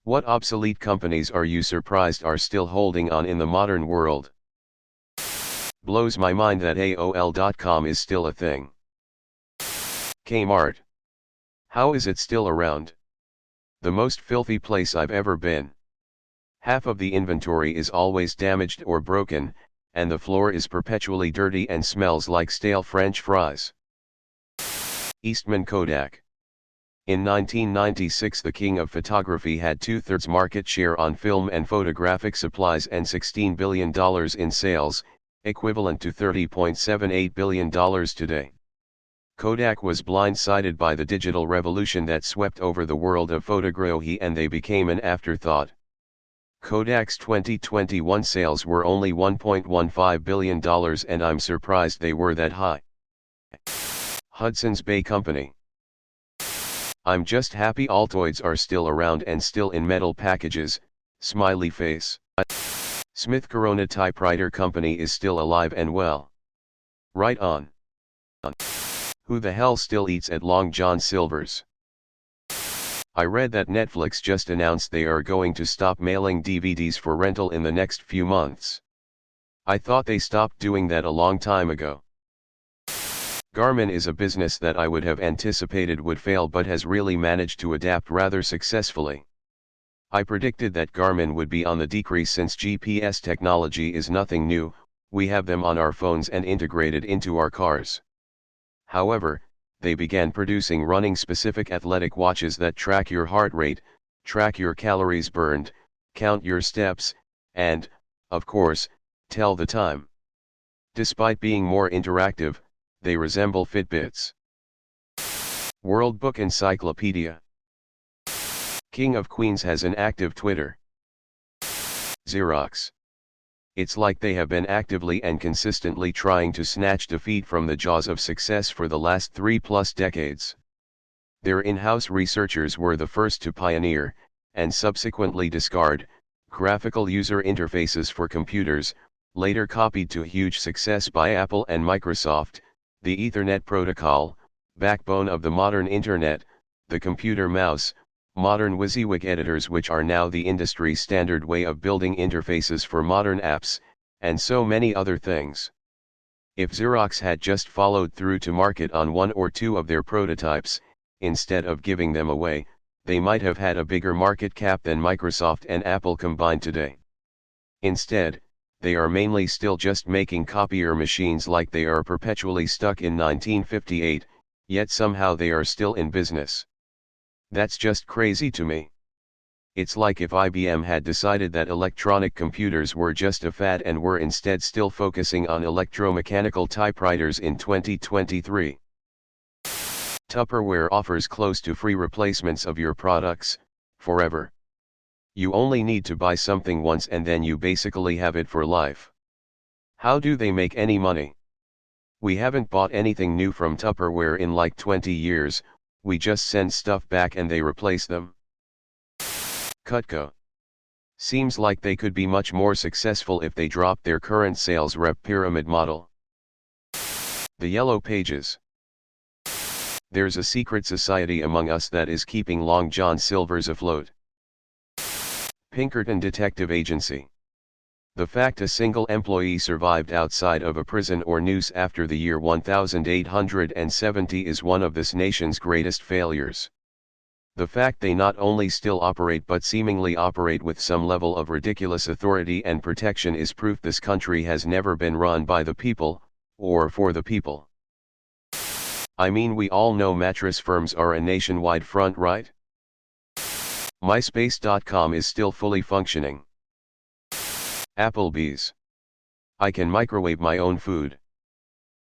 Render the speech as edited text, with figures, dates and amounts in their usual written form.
What obsolete companies are you surprised are still holding on in the modern world? Blows my mind that AOL.com is still a thing. Kmart. How is it still around? The most filthy place I've ever been. Half of the inventory is always damaged or broken, and the floor is perpetually dirty and smells like stale French fries. Eastman Kodak. In 1996 the king of photography had 2/3 market share on film and photographic supplies and $16 billion in sales, equivalent to $30.78 billion today. Kodak was blindsided by the digital revolution that swept over the world of photography and they became an afterthought. Kodak's 2021 sales were only $1.15 billion and I'm surprised they were that high. Hudson's Bay Company. I'm just happy Altoids are still around and still in metal packages, smiley face. Smith Corona Typewriter Company is still alive and well. Right on. Who the hell still eats at Long John Silver's? I read that Netflix just announced they are going to stop mailing DVDs for rental in the next few months. I thought they stopped doing that a long time ago. Garmin is a business that I would have anticipated would fail but has really managed to adapt rather successfully. I predicted that Garmin would be on the decrease since GPS technology is nothing new, we have them on our phones and integrated into our cars. However, they began producing running-specific athletic watches that track your heart rate, track your calories burned, count your steps, and, of course, tell the time. Despite being more interactive, they resemble Fitbits. World Book Encyclopedia. King of Queens has an active Twitter. Xerox. It's like they have been actively and consistently trying to snatch defeat from the jaws of success for the last 3+ decades. Their in-house researchers were the first to pioneer, and subsequently discard, graphical user interfaces for computers, later copied to huge success by Apple and Microsoft, the Ethernet protocol, backbone of the modern Internet, the computer mouse, modern WYSIWYG editors which are now the industry standard way of building interfaces for modern apps, and so many other things. If Xerox had just followed through to market on one or two of their prototypes, instead of giving them away, they might have had a bigger market cap than Microsoft and Apple combined today. Instead, they are mainly still just making copier machines like they are perpetually stuck in 1958, yet somehow they are still in business. That's just crazy to me. It's like if IBM had decided that electronic computers were just a fad and were instead still focusing on electromechanical typewriters in 2023. Tupperware offers close to free replacements of your products, forever. You only need to buy something once and then you basically have it for life. How do they make any money? We haven't bought anything new from Tupperware in like 20 years, we just send stuff back and they replace them. Cutco. Seems like they could be much more successful if they dropped their current sales rep pyramid model. The Yellow Pages. There's a secret society among us that is keeping Long John Silver's afloat. Pinkerton Detective Agency. The fact a single employee survived outside of a prison or noose after the year 1870 is one of this nation's greatest failures. The fact they not only still operate but seemingly operate with some level of ridiculous authority and protection is proof this country has never been run by the people, or for the people. I mean, we all know mattress firms are a nationwide front, right? MySpace.com is still fully functioning. Applebee's. I can microwave my own food.